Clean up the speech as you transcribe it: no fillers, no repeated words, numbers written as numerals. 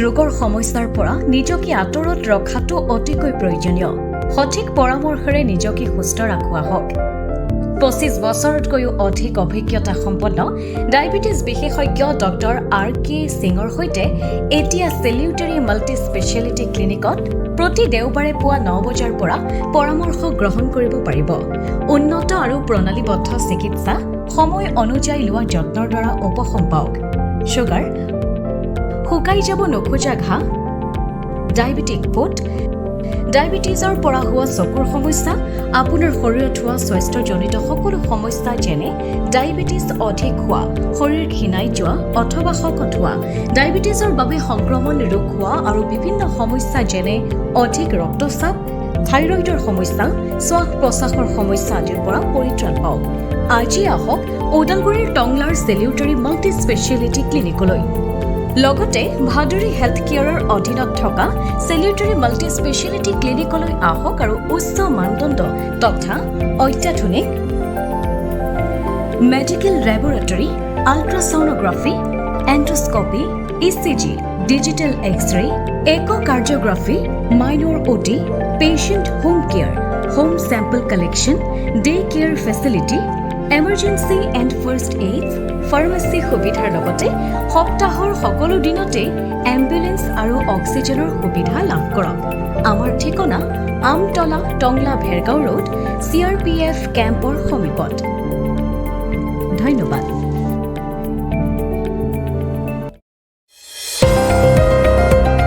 ৰোগৰ সমস্যাৰ পৰা নিজকে আঁতৰত ৰখাটো অতিকৈ প্ৰয়োজনীয়। সঠিক পৰামৰ্শৰে নিজকে সুস্থ ৰাখোৱা হওক। 25 বছৰতকৈও অধিক অভিজ্ঞতা সম্পন্ন ডায়েবেটিছ বিশেষজ্ঞ ডক্টৰ আৰ কে সিঙৰ সৈতে এতিয়া চেলিউটাৰী মাল্টি স্পেচিয়েলিটি ক্লিনিকত প্ৰতি দেওবাৰে পুৱা 9 বজাৰ পৰা পৰামৰ্শ গ্ৰহণ কৰিব পাৰিব। উন্নত আৰু প্ৰণালীবদ্ধ চিকিৎসা, সময় অনুযায়ী লোৱা যত্নৰ দ্বাৰা উপশম পাওক। ছুগাৰ, শুকাই যাব নোখোজা ঘাঁ, ডায়েবেটিক ফুট, ডায়েবেটিছৰ পৰা হোৱা চকুৰ সমস্যা, আপোনাৰ শৰীৰত হোৱা স্বাস্থ্যজনিত সকলো সমস্যা যেনে ডায়েবেটিছ অধিক হোৱা, শৰীৰ ক্ষীণাই যোৱা অথবা শকত হোৱা, ডায়েবেটিছৰ বাবে সংক্ৰমণ ৰোগ হোৱা আৰু বিভিন্ন সমস্যা যেনে অধিক ৰক্তচাপ, থাইৰয়ডৰ সমস্যা, শ্বাস প্ৰশ্বাসৰ সমস্যা আদিৰ পৰা পৰিত্ৰাণ পাওক। আজি আহক ওদালগুৰিৰ টংলাৰ চেলিউটাৰী মাল্টি স্পেচিয়েলিটি ক্লিনিকলৈ। লগতে ভাদুৰী হেল্থ কেয়াৰৰ অধীনত থকা চেলিউটাৰী মাল্টি স্পেচিয়েলিটি ক্লিনিকলৈ আহক আৰু উচ্চ মানদণ্ড তথা অত্যাধুনিক medical laboratory, ultrasonography, endoscopy, ECG, digital X-ray, echocardiography, minor OT, patient home care, home sample collection, day care facility, emergency and first aid, pharmacy সুবিধাৰ লগতে সপ্তাহৰ সকলো দিনতে এম্বুলেন্স আৰু অক্সিজেনৰ সুবিধা লাভ কৰক। আমাৰ ঠিকনা আমতলা, টংলা ভেৰগাঁও ৰোড, CRPF কেম্পৰ সমীপত। ধন্যবাদ।